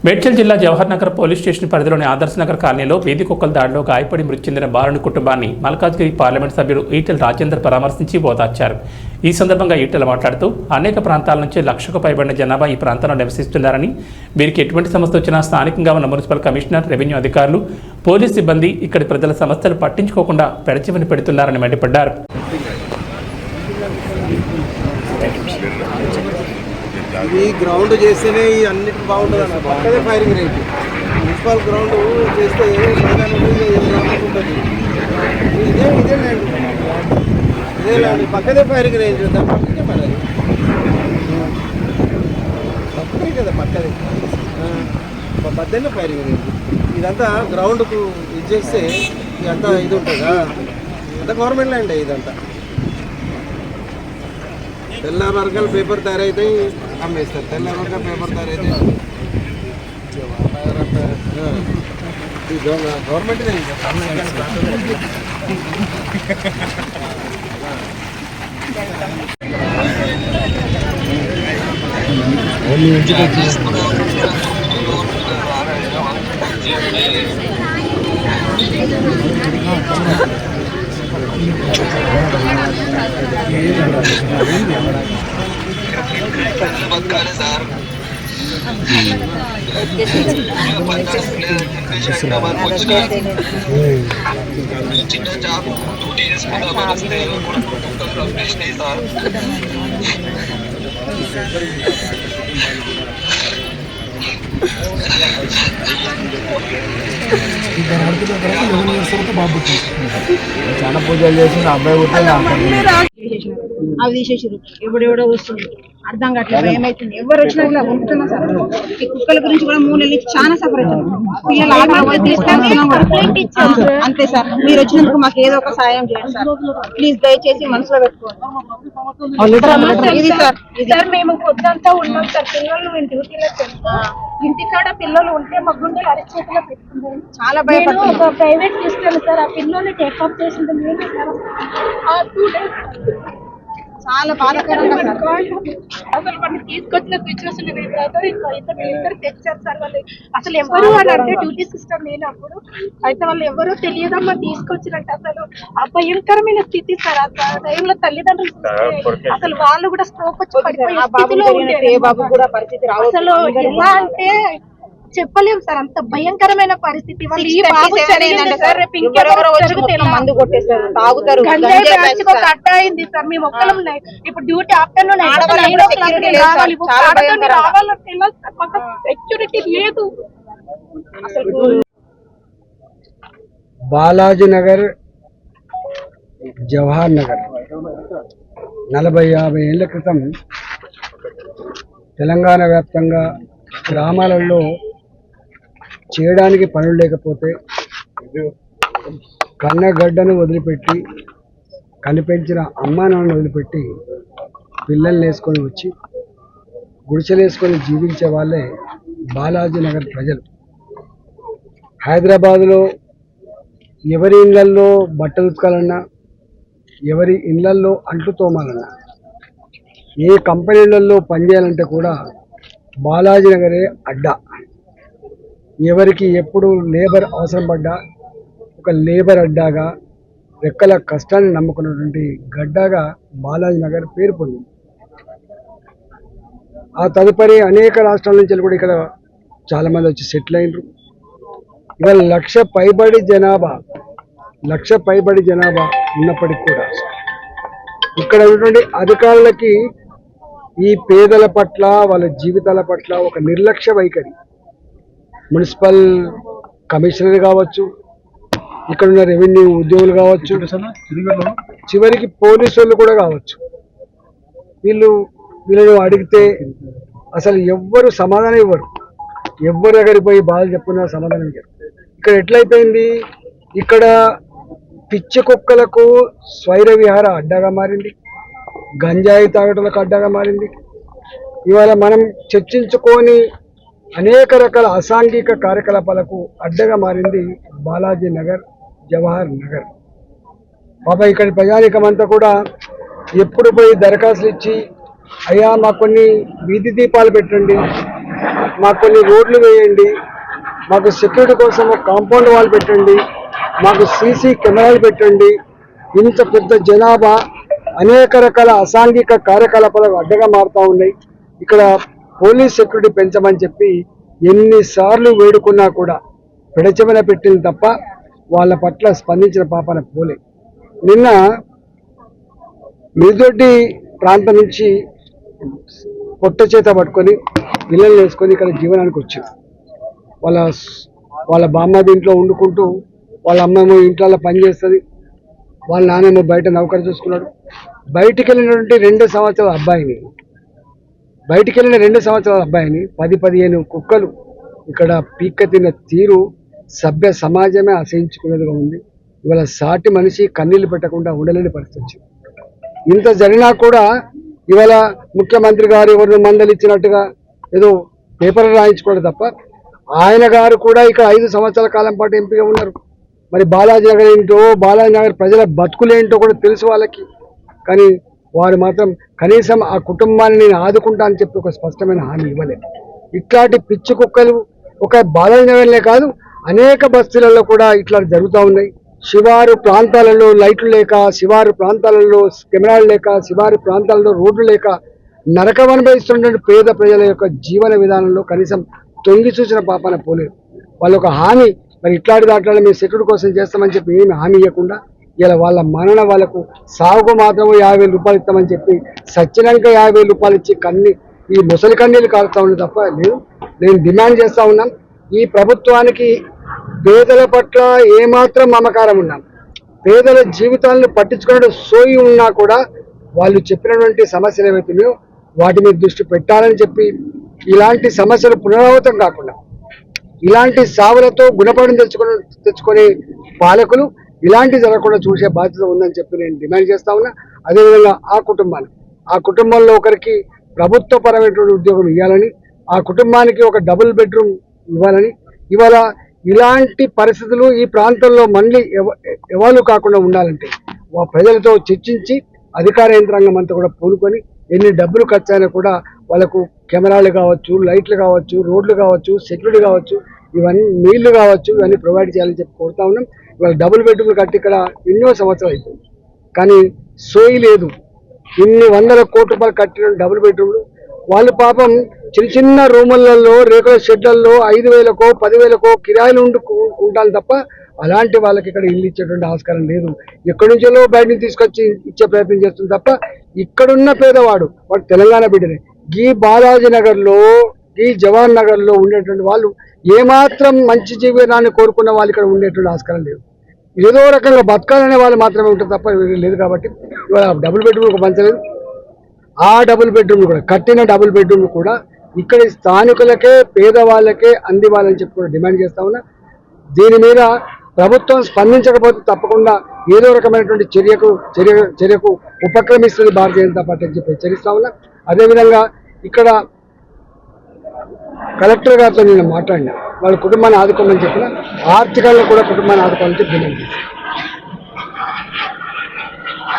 మేడ్చల్ జిల్లా Jawahar Nagar police station పరిధిలోని ఆదర్శ్ నగర్ కాలనీలో వీధి కుక్కల దాడిలో గాయపడి మృతి చెందిన బాలుని కుటుంబాన్ని మల్కాజ్గిరి పార్లమెంట్ సభ్యుడు ఈటెల రాజేందర్ పరామర్శించి ఓదార్చారు. ఈ సందర్భంగా ఈటెల మాట్లాడుతూ అనేక ప్రాంతాల నుంచి 1,00,000కు పైబడిన జనాభా ఈ ప్రాంతంలో నివసిస్తున్నారని, వీరికి ఎటువంటి సమస్య వచ్చినా స్థానికంగా ఉన్న మున్సిపల్ కమిషనర్, రెవెన్యూ అధికారులు, పోలీస్ సిబ్బంది ఇక్కడి ప్రజల సమస్యలు పట్టించుకోకుండా పెడచెవిన పెడుతున్నారని మండిపడ్డారు. ఈ గ్రౌండ్ చేస్తేనే ఈ అన్నిటికీ బాగుంటుంది అన్న. పక్కనే ఫైరింగ్ రేంజ్, మున్సిపల్ గ్రౌండ్ చేస్తే ఉంటుంది. ఇదే ల్యాండ్ పక్కనే ఫైరింగ్ రేంజ్ పక్కనే మరి పక్కనే కదా, పక్కనే మధ్యలో ఫైరింగ్ రేంజ్. ఇదంతా గ్రౌండ్కు ఇది చేస్తే ఇదంతా ఇది ఉంటుందా, అంతా గవర్నమెంట్ ల్యాండ్. ఇదంతా తెల్ల వర్గాలు పేపర్ తయారైతే అమ్మేస్తారు, తెల్ల వర్గాల పేపర్ తయారైతే గవర్నమెంట్ చిన్న జాబ్ డ్యూటీ చేసుకుంటా వస్తే సార్ చాలా పూజలు చేసి అబ్బాయి అవి తీసేసారు. ఎవడెవడో వస్తుంది అర్థం కావట్లేదు, ఏమైతుంది. ఎవరు వచ్చినా ఇలా ఉంటున్నా సార్. ఈ కుక్కల గురించి కూడా 3 నెలల నుంచి చాలా సఫర్ అవుతుంది. అంతే సార్, మీరు వచ్చినందుకు మాకు ఏదో ఒక సాయం చేయండి సార్ ప్లీజ్. దయచేసి మనసులో పెట్టుకోండి. ఇది సార్ మేము పొద్దంతా ఉన్నాం సార్. పిల్లలు డ్యూటీలో ఇంటికాడ పిల్లలు ఉంటే మా గుండెలు అరచేతిలో పెట్టుకుంటాం. చాలా భయపడుతుంది. ఒక ప్రైవేట్ తీసుకెళ్ళి సార్ ఆ పిల్లల్ని టేకప్ చేసింది నేను సార్. ఆ 2 డేస్ చాలా బాధాకరంగా అసలు మనం తీసుకొచ్చిన సిచ్యువేషన్ ఇద్దరు తెచ్చారు సార్. వాళ్ళు అసలు ఎవరు అని అంటే డ్యూటీ సిస్టమ్ లేనప్పుడు అయితే వాళ్ళు ఎవరో తెలియదమ్మా తీసుకొచ్చినట్టు. అసలు ఆ భయంకరమైన స్థితి సార్. ఆ టైంలో తల్లిదండ్రులు అసలు వాళ్ళు కూడా స్ట్రోక్ వచ్చి పడిపోయే స్థితిలో ఉండే. అసలు ఎలా అంటే చెప్పలేము సార్, అంత భయంకరమైన పరిస్థితి. వాళ్ళు ఈ బాబు అడ్డ అయింది సార్. మేము ఒక్కలం ఉన్నాయి ఇప్పుడు డ్యూటీ ఆఫ్టర్నూన్ రావాలంటే సెక్యూరిటీ లేదు. బాలాజీ నగర్, జవహర్ నగర్ 40-50 ఏళ్ల క్రితం తెలంగాణ వ్యాప్తంగా గ్రామాలలో చేయడానికి పనులు లేకపోతే కన్నగడ్డను వదిలిపెట్టి కనిపెంచిన అమ్మా నాన్నను వదిలిపెట్టి పిల్లల్ని వేసుకొని వచ్చి గుడిసెలు వేసుకొని జీవించే వాళ్ళే బాలాజీ నగర్ ప్రజలు. హైదరాబాదులో ఎవరి ఇళ్లల్లో బట్టలు ఉతకాలన్నా, ఎవరి ఇళ్లల్లో అంట్లు తోమాలన్నా, ఏ కంపెనీలలో పనిచేయాలంటే కూడా బాలాజీ నగరే అడ్డా. ఎవరికి ఎప్పుడు లేబర్ అవసరం పడ్డా ఒక లేబర్ అడ్డాగా, రెక్కల కష్టాన్ని నమ్ముకున్నటువంటి గడ్డగా బాలాజీ నగర్ పేరు పొందింది. ఆ తదుపరి అనేక రాష్ట్రాల నుంచి కూడా ఇక్కడ చాలామంది వచ్చి సెటిల్ అయినరు. ఇవాళ 1,00,000 పైబడి జనాభా ఉన్నప్పటికీ కూడా ఇక్కడ ఉన్నటువంటి అధికారులకి ఈ పేదల పట్ల, వాళ్ళ జీవితాల పట్ల ఒక నిర్లక్ష్య వైఖరి. మున్సిపల్ కమిషనర్ కావచ్చు, ఇక్కడ ఉన్న రెవెన్యూ ఉద్యోగులు కావచ్చు, చివరికి పోలీసు వాళ్ళు కూడా కావచ్చు, వీళ్ళను అడిగితే అసలు ఎవ్వరు సమాధానం ఇవ్వరు. ఎవ్వరు దగ్గరికి పోయి బాధలు చెప్పుకున్నా సమాధానం ఇవ్వరు. ఇక్కడ ఎట్లయిపోయింది, ఇక్కడ పిచ్చి కుక్కలకు స్వైర విహార అడ్డాగా మారింది, గంజాయి తాగటలకు అడ్డాగా మారింది. ఇవాళ మనం చర్చించుకొని అనేక రకాల అసాంఘిక కార్యకలాపాలకు అడ్డగా మారింది బాలాజీ నగర్, జవహర్ నగర్. పాప ఇక్కడి ప్రజానికం అంతా కూడా ఎప్పుడు పోయి దరఖాస్తులు ఇచ్చి, అయ్యా మాకు కొన్ని వీధి దీపాలు పెట్టండి, మాకు కొన్ని రోడ్లు వేయండి, మాకు సెక్యూరిటీ కోసం ఒక కాంపౌండ్ వాల్ పెట్టండి, మాకు సీసీ కెమెరాలు పెట్టండి. ఇంత పెద్ద జనాభా అనేక రకాల అసాంఘిక కార్యకలాపాలకు అడ్డగా మారుతూ ఉన్నాయి. ఇక్కడ పోలీస్ సెక్యూరిటీ పెంచమని చెప్పి ఎన్నిసార్లు వేడుకున్నా కూడా పెడచెమన పెట్టింది తప్ప వాళ్ళ పట్ల స్పందించిన పాపన పోలే. నిన్న మిరుదొడ్డి ప్రాంతం నుంచి పొట్ట చేత పట్టుకొని పిల్లల్ని వేసుకొని ఇక్కడ జీవనానికి వచ్చారు. వాళ్ళ బామ్మ ఇంట్లో వండుకుంటూ, వాళ్ళ అమ్మేమో ఇంట్లో పని చేస్తుంది, వాళ్ళ నాన్నేమో బయట నౌకరు చూసుకున్నాడు. బయటికి వెళ్ళినటువంటి 2 సంవత్సరాల అబ్బాయిని 10-15 కుక్కలు ఇక్కడ పీక్క తిన్న తీరు సభ్య సమాజమే అసహించుకునేదిగా ఉంది. ఇవాళ సాటి మనిషి కన్నీళ్లు పెట్టకుండా ఉండలేని పరిస్థితి వచ్చింది. ఇంత జరిగినా కూడా ఇవాళ ముఖ్యమంత్రి గారు ఎవరిని మందలిచ్చినట్టుగా ఏదో పేపర్ రాయించుకోవడం తప్ప ఆయన గారు కూడా ఇక్కడ 5 సంవత్సరాల కాలం పాటు ఎంపీగా ఉన్నారు. మరి బాలాజీ నగర్ ఏంటో, బాలాజీ నగర్ ప్రజల బతుకులేంటో కూడా తెలుసు వాళ్ళకి. కానీ వారు మాత్రం కనీసం ఆ కుటుంబాన్ని నేను ఆదుకుంటా అని చెప్పి ఒక స్పష్టమైన హామీ ఇవ్వలేదు. ఇట్లాంటి పిచ్చి కుక్కలు ఒక బాలాజీ నగర్లే కాదు, అనేక బస్తీలలో కూడా ఇట్లా జరుగుతూ ఉన్నాయి. శివారు ప్రాంతాలలో లైట్లు లేక, శివారు ప్రాంతాలలో కెమెరాలు లేక, శివారు ప్రాంతాలలో రోడ్లు లేక నరకం అనుభవిస్తున్నటువంటి పేద ప్రజల యొక్క జీవన విధానంలో కనీసం తొంగి చూసిన పాపన పోలేదు. వాళ్ళ ఒక హామీ, మరి ఇట్లాంటి దాంట్లో మేము సెక్యూరిటీ కోసం చేస్తామని చెప్పి ఏమి హామీ ఇవ్వకుండా ఇలా వాళ్ళ మరణ వాళ్ళకు సాగుకు మాత్రం 50,000 రూపాయలు ఇస్తామని చెప్పి సచ్చినాక 50,000 రూపాయలు ఇచ్చి ఈ ముసలి కన్నీళ్ళు కాలుతా ఉంది తప్ప లేదు. నేను డిమాండ్ చేస్తా ఉన్నాం, ఈ ప్రభుత్వానికి పేదల పట్ల ఏమాత్రం మమకారం ఉన్నాం, పేదల జీవితాలను పట్టించుకునే సోయి ఉన్నా కూడా వాళ్ళు చెప్పినటువంటి సమస్యలు ఏవైతున్నాయో వాటి మీద దృష్టి పెట్టాలని చెప్పి ఇలాంటి సమస్యలు పునరావృతం కాకుండా ఇలాంటి సావులతో గుణపాఠం తెచ్చుకునే పాలకులు ఇలాంటి జరగకుండా చూసే బాధ్యత ఉందని చెప్పి నేను డిమాండ్ చేస్తా ఉన్నా. అదేవిధంగా ఆ కుటుంబంలో ఒకరికి ప్రభుత్వపరమైనటువంటి ఉద్యోగం ఇవ్వాలని, ఆ కుటుంబానికి ఒక డబుల్ బెడ్రూమ్ ఇవ్వాలని, ఇవాళ ఇలాంటి పరిస్థితులు ఈ ప్రాంతంలో మళ్ళీ ఎవరు కాకుండా ఉండాలంటే ప్రజలతో చర్చించి అధికార యంత్రాంగం అంతా కూడా పూనుకొని ఎన్ని డబ్బులు ఖర్చు అయినా కూడా వాళ్ళకు కెమెరాలు కావచ్చు, లైట్లు కావచ్చు, రోడ్లు కావచ్చు, సెక్యూరిటీ కావచ్చు, ఇవన్నీ నీళ్లు కావచ్చు, ఇవన్నీ ప్రొవైడ్ చేయాలని చెప్పి కోరుతా ఉన్నాం. ఇవాళ డబుల్ బెడ్రూమ్లు కట్టి ఇక్కడ ఎన్నో సంవత్సరాలు అయిపోయింది, కానీ సోయి లేదు. ఇన్ని 100 కోట్ల రూపాయలు కట్టిన డబుల్ బెడ్రూమ్లు వాళ్ళు పాపం చిన్న రూములలో, రేకుల షెడ్లలో 5,000కో 10,000కో కిరాయిలు ఉంటాను తప్ప అలాంటి వాళ్ళకి ఇక్కడ ఇల్లు ఇచ్చేటువంటి ఆస్కారం లేదు. ఎక్కడి నుంచో బయట నుంచి తీసుకొచ్చి ఇచ్చే ప్రయత్నం చేస్తుంది తప్ప ఇక్కడున్న పేదవాడు వాడు తెలంగాణ బిడ్డనే. ఈ బాలాజీ నగర్లో, ఈ జవహర్ నగర్లో ఉండేటువంటి వాళ్ళు ఏమాత్రం మంచి జీవనాన్ని కోరుకున్న వాళ్ళు ఇక్కడ ఉండేటువంటి ఆస్కారం లేదు. ఏదో రకంగా బతకాలనే వాళ్ళు మాత్రమే ఉంటుంది తప్ప లేదు. కాబట్టి ఇవాళ డబుల్ బెడ్రూమ్ పంచలేదు. ఆ డబుల్ బెడ్రూమ్ కూడా కట్టిన డబుల్ బెడ్రూమ్ కూడా ఇక్కడ స్థానికులకే, పేదవాళ్ళకే అందివ్వాలని చెప్పి కూడా డిమాండ్ చేస్తా ఉన్నా. దీని మీద ప్రభుత్వం స్పందించకపోతే తప్పకుండా ఏదో రకమైనటువంటి చర్యకు ఉపక్రమిస్తుంది భారతీయ జనతా పార్టీ అని చెప్పి హెచ్చరిస్తా ఉన్నా. అదేవిధంగా ఇక్కడ కలెక్టర్ గారితో నేను మాట్లాడినా, వాళ్ళ కుటుంబాన్ని ఆదుకోమని చెప్పిన, ఆర్థికంగా కూడా కుటుంబాన్ని ఆదుకోవాలని చెప్పి డిమాండ్ చేస్తాను.